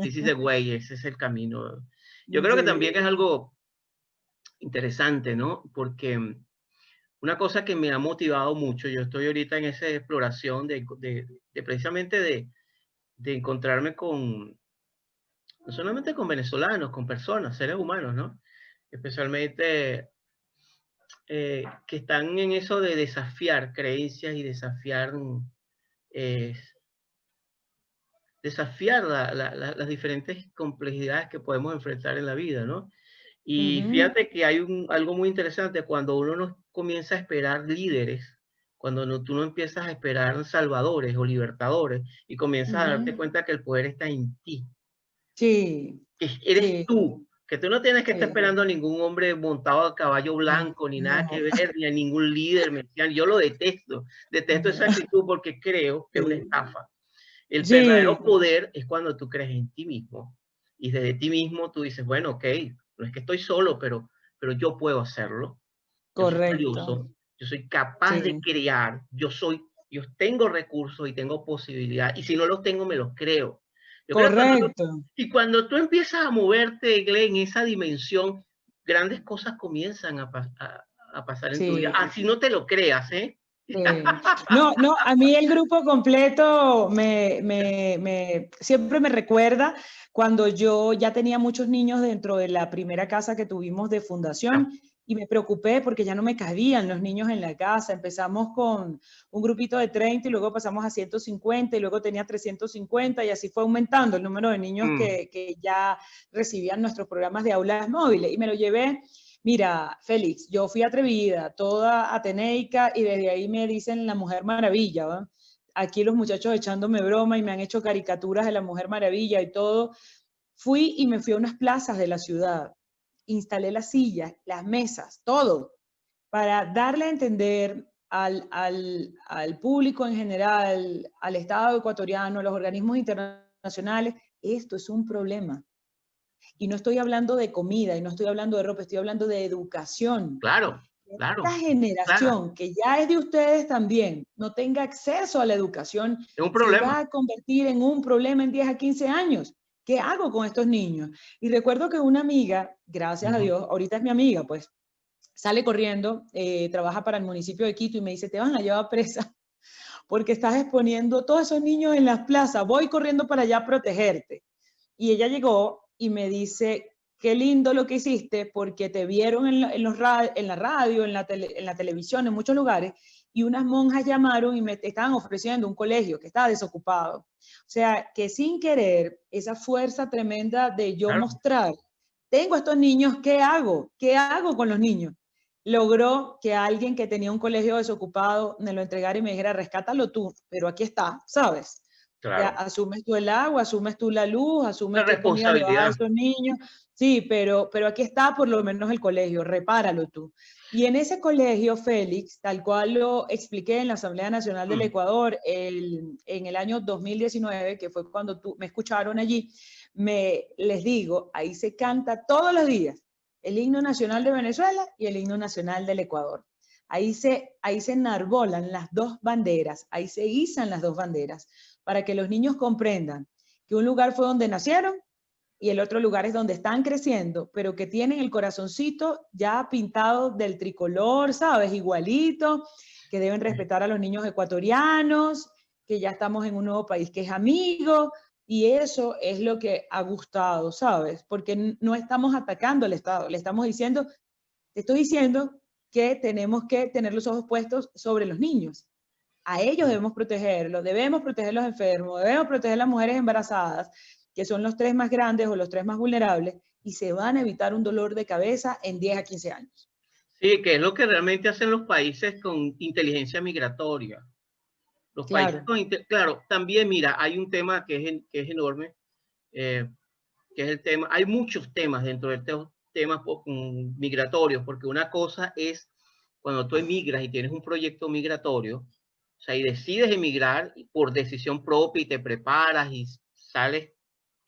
this is the way, ese es el camino. Yo creo que también es algo interesante, ¿no? Porque una cosa que me ha motivado mucho, yo estoy ahorita en esa exploración de precisamente de encontrarme con, no solamente con venezolanos, con personas, seres humanos, ¿no? Especialmente que están en eso de desafiar creencias y desafiar las diferentes complejidades que podemos enfrentar en la vida, ¿no? Y fíjate que hay algo muy interesante cuando uno no comienza a esperar líderes, cuando tú no empiezas a esperar salvadores o libertadores y comienzas a darte cuenta que el poder está en ti. Sí. Que eres Sí. tú, que tú no tienes que estar Sí. esperando a ningún hombre montado a caballo blanco, ni nada que ver, ni a ningún líder mesiánico. Yo lo detesto esa actitud porque creo que es una estafa. El verdadero poder es cuando tú crees en ti mismo y desde ti mismo tú dices, bueno, ok, no es que estoy solo, pero yo puedo hacerlo. Yo soy valioso, yo soy capaz de crear, yo tengo recursos y tengo posibilidad, y si no los tengo, me los creo. Yo creo que cuando tú empiezas a moverte, Glenn, en esa dimensión, grandes cosas comienzan a pasar en tu vida. Así no te lo creas, ¿eh? No, a mí el grupo completo siempre me recuerda cuando yo ya tenía muchos niños dentro de la primera casa que tuvimos de fundación y me preocupé porque ya no me cabían los niños en la casa. Empezamos con un grupito de 30 y luego pasamos a 150 y luego tenía 350 y así fue aumentando el número de niños que ya recibían nuestros programas de aulas móviles y me lo llevé. Mira, Félix, yo fui atrevida, toda ateneica, y desde ahí me dicen la Mujer Maravilla, ¿va? Aquí los muchachos echándome broma y me han hecho caricaturas de la Mujer Maravilla y todo. Fui y me fui a unas plazas de la ciudad, instalé las sillas, las mesas, todo, para darle a entender al público en general, al Estado ecuatoriano, a los organismos internacionales, esto es un problema. Y no estoy hablando de comida, y no estoy hablando de ropa, estoy hablando de educación. Claro. Esta generación, que ya es de ustedes también, no tenga acceso a la educación, es un problema. Se va a convertir en un problema en 10 a 15 años. ¿Qué hago con estos niños? Y recuerdo que una amiga, gracias a Dios, ahorita es mi amiga, pues, sale corriendo, trabaja para el municipio de Quito y me dice, te van a llevar presa porque estás exponiendo todos esos niños en las plazas, voy corriendo para allá a protegerte. Y ella llegó y me dice, qué lindo lo que hiciste, porque te vieron en la radio, en la televisión, en muchos lugares, y unas monjas llamaron y me estaban ofreciendo un colegio que estaba desocupado. O sea, que sin querer, esa fuerza tremenda de yo mostrar, tengo a estos niños, ¿qué hago? ¿Qué hago con los niños? Logró que alguien que tenía un colegio desocupado me lo entregara y me dijera, rescátalo tú, pero aquí está, ¿sabes? Claro. Asumes tú el agua, asumes tú la luz, asumes qué comida le vas a esos niños. Sí, pero aquí está por lo menos el colegio, repáralo tú. Y en ese colegio, Félix, tal cual lo expliqué en la Asamblea Nacional del Ecuador en el año 2019, que fue cuando me escucharon allí, les digo, ahí se canta todos los días el himno nacional de Venezuela y el himno nacional del Ecuador. Ahí se enarbolan las dos banderas, ahí se izan las dos banderas, para que los niños comprendan que un lugar fue donde nacieron y el otro lugar es donde están creciendo, pero que tienen el corazoncito ya pintado del tricolor, ¿sabes? Igualito, que deben respetar a los niños ecuatorianos, que ya estamos en un nuevo país que es amigo, y eso es lo que ha gustado, ¿sabes? Porque no estamos atacando al Estado, le estamos diciendo, te estoy diciendo que tenemos que tener los ojos puestos sobre los niños. A ellos debemos protegerlos a los enfermos, debemos proteger a las mujeres embarazadas, que son los 3 más grandes o los 3 más vulnerables, y se van a evitar un dolor de cabeza en 10 a 15 años. Sí, que es lo que realmente hacen los países con inteligencia migratoria. Los países con, claro, también mira, hay un tema que es enorme, que es el tema, hay muchos temas dentro del tema migratorios, porque una cosa es cuando tú emigras y tienes un proyecto migratorio, o sea, y decides emigrar por decisión propia y te preparas y sales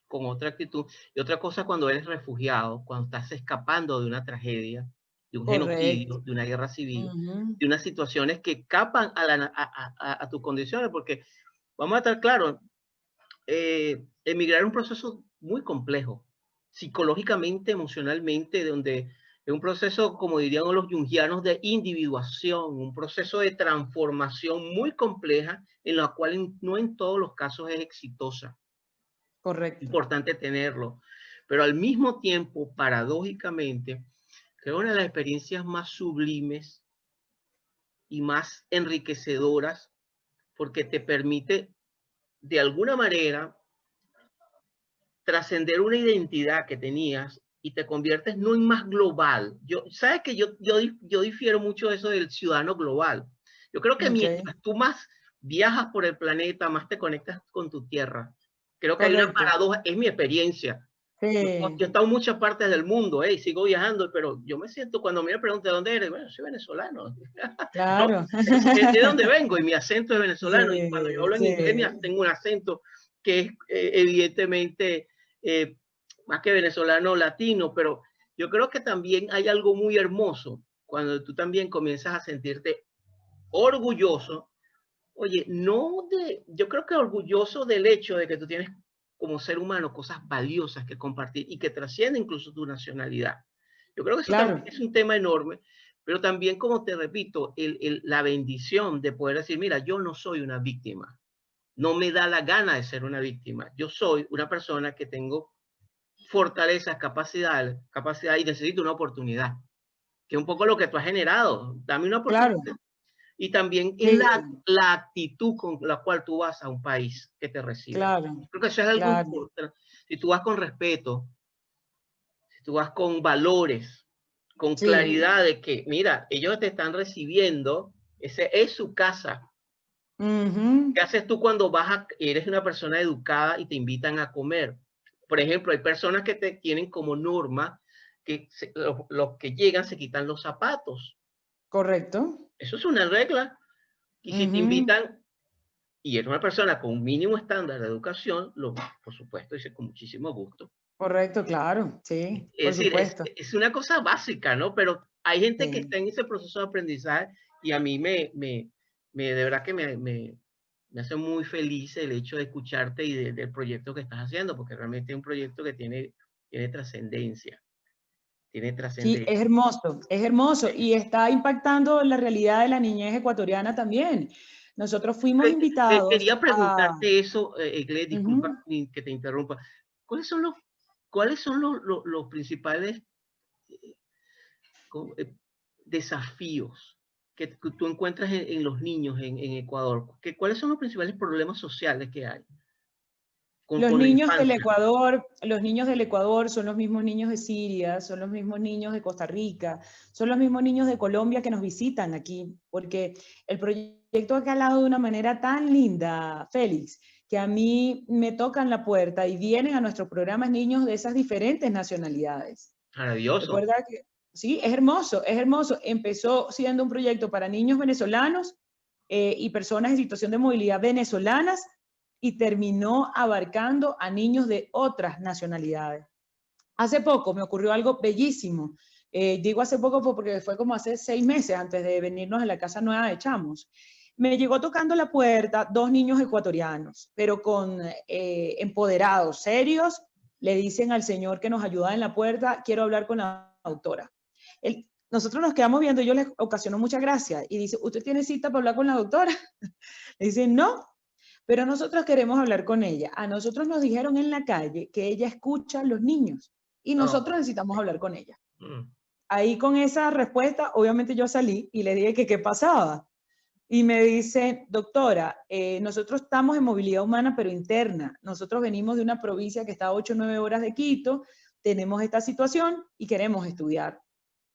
con otra actitud. Y otra cosa cuando eres refugiado, cuando estás escapando de una tragedia, de un genocidio, de una guerra civil, de unas situaciones que escapan a tus condiciones, porque vamos a estar claros, emigrar es un proceso muy complejo, psicológicamente, emocionalmente, donde es un proceso, como dirían los jungianos, de individuación, un proceso de transformación muy compleja, en la cual no en todos los casos es exitosa. Correcto. Importante tenerlo. Pero al mismo tiempo, paradójicamente, creo una de las experiencias más sublimes y más enriquecedoras, porque te permite, de alguna manera, trascender una identidad que tenías y te conviertes no en más global. Sabes que yo difiero mucho de eso del ciudadano global. Yo creo que mientras tú más viajas por el planeta, más te conectas con tu tierra. Creo que hay una paradoja, es mi experiencia. Sí. Yo he estado en muchas partes del mundo, sigo viajando, pero yo me siento, cuando me preguntan de dónde eres, bueno, soy venezolano. Claro. ¿De dónde vengo? Y mi acento es venezolano. Sí, y cuando yo hablo en inglés, tengo un acento que es evidentemente más que venezolano, latino, pero yo creo que también hay algo muy hermoso cuando tú también comienzas a sentirte orgulloso. Oye, yo creo que orgulloso del hecho de que tú tienes como ser humano cosas valiosas que compartir y que trascienden incluso tu nacionalidad. Yo creo que eso también es un tema enorme, pero también, como te repito, la bendición de poder decir, mira, yo no soy una víctima, no me da la gana de ser una víctima, yo soy una persona que tengo fortalezas, capacidad y necesito una oportunidad, que es un poco lo que tú has generado, dame una oportunidad. Claro. Y también la actitud con la cual tú vas a un país que te recibe. Claro. Creo que eso es algo importante. Si tú vas con respeto, si tú vas con valores, con claridad de que, mira, ellos te están recibiendo, ese es su casa. ¿Qué haces tú cuando eres una persona educada y te invitan a comer? Por ejemplo, hay personas que te tienen como norma que los que llegan se quitan los zapatos. Correcto. Eso es una regla. Y si te invitan y eres una persona con un mínimo estándar de educación, por supuesto, dice con muchísimo gusto. Correcto, claro, sí, por supuesto. Es una cosa básica, ¿no? Pero hay gente que está en ese proceso de aprendizaje y a mí de verdad que me hace muy feliz el hecho de escucharte y del proyecto que estás haciendo, porque realmente es un proyecto que tiene trascendencia. Tiene trascendencia. Sí, es hermoso y está impactando la realidad de la niñez ecuatoriana también. Nosotros fuimos invitados. Quería preguntarte eso, Egle, disculpa que te interrumpa. ¿Cuáles son los principales desafíos que tú encuentras en los niños en Ecuador? ¿Cuáles son los principales problemas sociales que hay? Los niños del Ecuador son los mismos niños de Siria, son los mismos niños de Costa Rica, son los mismos niños de Colombia que nos visitan aquí, porque el proyecto ha calado de una manera tan linda, Félix, que a mí me tocan la puerta y vienen a nuestros programas niños de esas diferentes nacionalidades. Maravilloso. Sí, es hermoso, es hermoso. Empezó siendo un proyecto para niños venezolanos y personas en situación de movilidad venezolanas y terminó abarcando a niños de otras nacionalidades. Hace poco me ocurrió algo bellísimo. Digo hace poco porque fue como hace 6 meses antes de venirnos a la casa nueva de Chamos. Me llegó tocando la puerta 2 niños ecuatorianos, pero con empoderados, serios, le dicen al señor que nos ayuda en la puerta, quiero hablar con la doctora. Nosotros nos quedamos viendo y yo les ocasionó mucha gracia y dice, ¿usted tiene cita para hablar con la doctora? Le dicen, no, pero nosotros queremos hablar con ella. A nosotros nos dijeron en la calle que ella escucha a los niños y No. nosotros necesitamos hablar con ella. Mm. Ahí con esa respuesta, obviamente yo salí y le dije que qué pasaba. Y me dice, doctora, nosotros estamos en movilidad humana, pero interna. Nosotros venimos de una provincia que está a 8 o 9 horas de Quito, tenemos esta situación y queremos estudiar.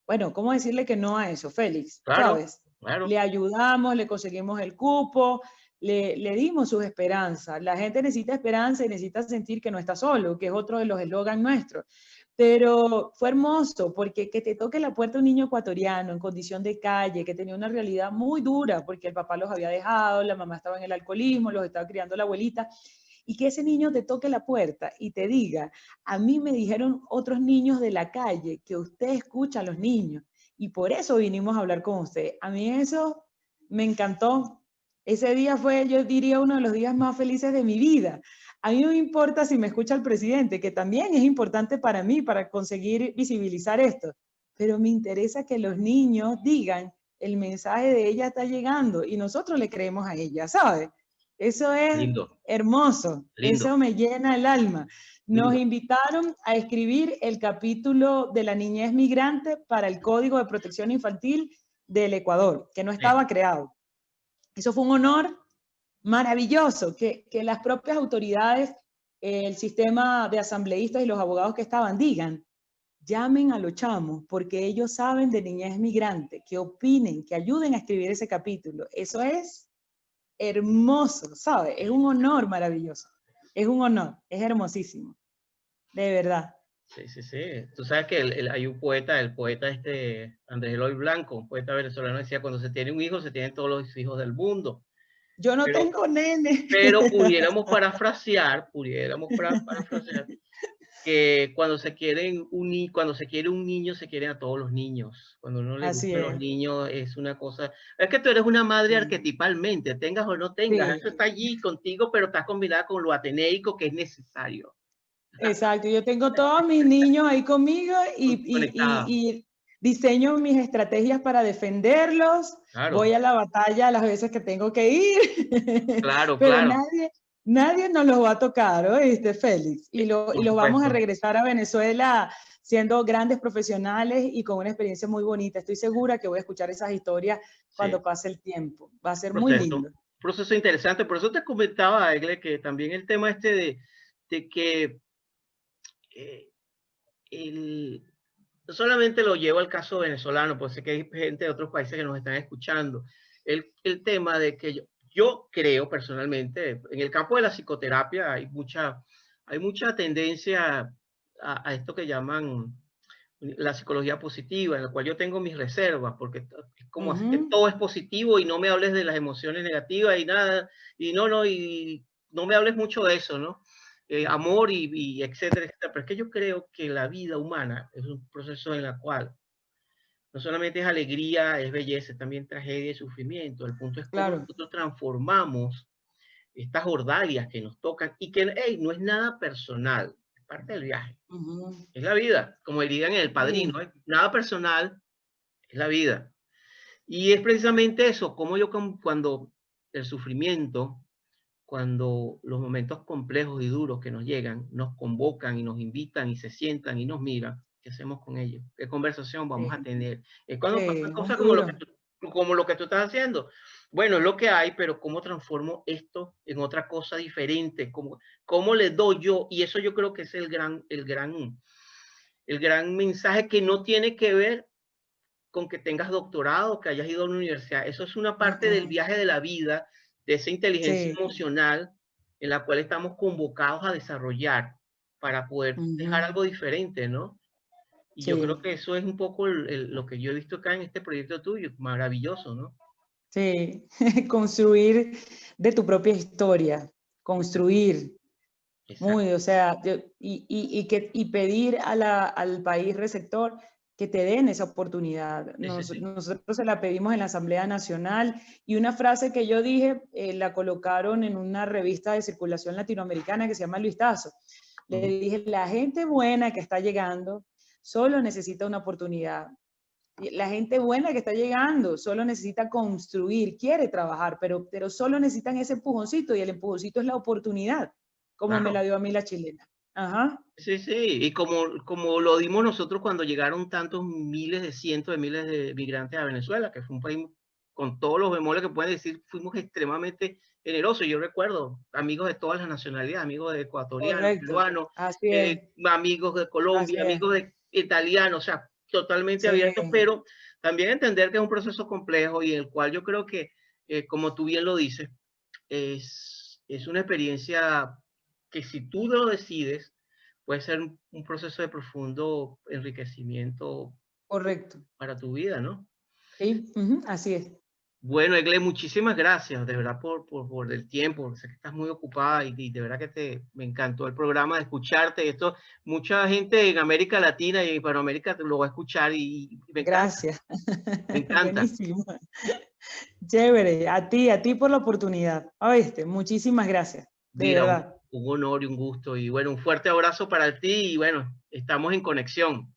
Bueno, ¿cómo decirle que no a eso, Félix? Claro, ¿Sabes? claro. Le ayudamos, le conseguimos el cupo, le dimos sus esperanzas. La gente necesita esperanza y necesita sentir que no está solo, que es otro de los eslogans nuestros. Pero fue hermoso porque que te toque la puerta un niño ecuatoriano en condición de calle, que tenía una realidad muy dura porque el papá los había dejado, la mamá estaba en el alcoholismo, los estaba criando la abuelita, y que ese niño te toque la puerta y te diga, a mí me dijeron otros niños de la calle que usted escucha a los niños y por eso vinimos a hablar con usted. A mí eso me encantó. Ese día fue, yo diría, uno de los días más felices de mi vida. A mí no me importa si me escucha el presidente, que también es importante para mí, para conseguir visibilizar esto, pero me interesa que los niños digan, el mensaje de ella está llegando y nosotros le creemos a ella, ¿sabes? Eso es Lindo, hermoso, lindo, eso me llena el alma. Nos lindo. invitaron a escribir el capítulo de la niñez migrante para el Código de Protección Infantil del Ecuador, que no Sí. estaba creado. Eso fue un honor maravilloso, que las propias autoridades, el sistema de asambleístas y los abogados que estaban digan, llamen a los chamos, porque ellos saben de niñez migrante, que opinen, que ayuden a escribir ese capítulo. Eso es hermoso, ¿sabes? Es un honor maravilloso. Es un honor, es hermosísimo, de verdad. Sí, sí, sí. Tú sabes que hay un poeta, el poeta Andrés Eloy Blanco, un poeta venezolano, decía, cuando se tiene un hijo, se tienen todos los hijos del mundo. Yo no Pero, tengo nene. pero pudiéramos parafrasear que cuando se quiere un niño, se quieren a todos los niños. Cuando uno le Así gustan los es. niños, es una cosa. Es que tú eres una madre arquetipalmente, tengas o no tengas, Sí, eso está allí contigo, pero estás combinada con lo ateneico que es necesario. exacto. Yo tengo todos mis niños ahí conmigo Conectada. y diseño mis estrategias para defenderlos. Claro, Voy a la batalla las veces que tengo que ir, claro, pero claro. nadie nos los va a tocar, ¿oíste, Félix? Y Por los vamos a supuesto. regresar a Venezuela siendo grandes profesionales y con una experiencia muy bonita. Estoy segura que voy a escuchar esas historias Sí. cuando pase el tiempo. Va a ser muy Proceso, lindo. proceso interesante. Por eso te comentaba, Egle, que también el tema de que eh, el, no solamente lo llevo al caso venezolano, pues sé que hay gente de otros países que nos están escuchando. El tema de que yo creo personalmente, en el campo de la psicoterapia hay mucha tendencia a esto que llaman la psicología positiva, en la cual yo tengo mis reservas, porque es como así que Ujú. todo es positivo y no me hables de las emociones negativas y nada, y no me hables mucho de eso, ¿no? Amor y etcétera, etcétera. Pero es que yo creo que la vida humana es un proceso en el cual no solamente es alegría, es belleza, es también tragedia y sufrimiento. El punto es cómo Claro. nosotros transformamos estas ordalias que nos tocan y que hey, no es nada personal, es parte del viaje. Ujú. Es la vida, como dirían en El Padrino, Sí. ¿eh? Nada personal, es la vida. Y es precisamente eso, como yo cuando el sufrimiento, cuando los momentos complejos y duros que nos llegan, nos convocan y nos invitan y se sientan y nos miran, ¿qué hacemos con ellos? ¿Qué conversación vamos a Sí, tener? Es cuando sí, pasan es cosas duro. como lo que tú estás haciendo. Bueno, es lo que hay, pero ¿cómo transformo esto en otra cosa diferente? ¿Cómo le doy yo? Y eso yo creo que es el gran mensaje que no tiene que ver con que tengas doctorado, que hayas ido a una universidad. Eso es una parte del viaje de la vida, de esa inteligencia Sí. emocional en la cual estamos convocados a desarrollar para poder dejar Ujú. algo diferente, ¿no? Y Sí. yo creo que eso es un poco lo que yo he visto acá en este proyecto tuyo, maravilloso, ¿no? Sí, construir de tu propia historia, construir, Exacto. muy, o sea, y pedir al país receptor que te den esa oportunidad. Sí, sí, sí. Nosotros se la pedimos en la Asamblea Nacional y una frase que yo dije la colocaron en una revista de circulación latinoamericana que se llama El Vistazo. Le dije, la gente buena que está llegando solo necesita una oportunidad. La gente buena que está llegando solo necesita construir, quiere trabajar, pero solo necesitan ese empujoncito y el empujoncito es la oportunidad, como me Claro. la dio a mí la chilena. Ajá. Sí, sí, y como lo dimos nosotros cuando llegaron tantos miles de cientos de miles de migrantes a Venezuela, que fue un país con todos los bemoles que pueden decir, fuimos extremadamente generosos. Yo recuerdo amigos de todas las nacionalidades, amigos de ecuatorianos, Correcto. peruanos, Así es, amigos de así Colombia, es. amigos de italianos, o sea, totalmente Sí, abiertos, pero también entender que es un proceso complejo y en el cual yo creo que, como tú bien lo dices, es una experiencia que si tú lo decides, puede ser un proceso de profundo enriquecimiento correcto. para tu vida, ¿no? Sí, ujú, así es. Bueno, Egle, muchísimas gracias, de verdad, por el tiempo. Sé que estás muy ocupada y de verdad que me encantó el programa de escucharte. Esto, mucha gente en América Latina y en Hispanoamérica te lo va a escuchar y me encanta, Gracias. me encanta. Buenísimo. Chévere. A ti por la oportunidad. ¿Oíste? Muchísimas gracias. De Mira, verdad. un honor y un gusto. Y bueno, un fuerte abrazo para ti y bueno, estamos en conexión.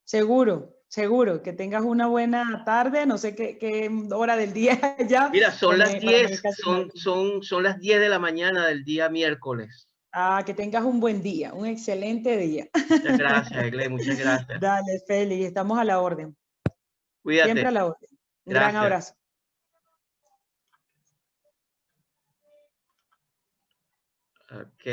Seguro, seguro. Que tengas una buena tarde. No sé qué hora del día ya. Mira, son las Para mí es 10, casi noche. son las 10 de la mañana del día miércoles. Ah, que tengas un buen día, un excelente día. Muchas gracias, Egle, muchas gracias. Dale, Félix, estamos a la orden. Cuídate. Siempre a la orden. Un gran Gracias. abrazo. Ok.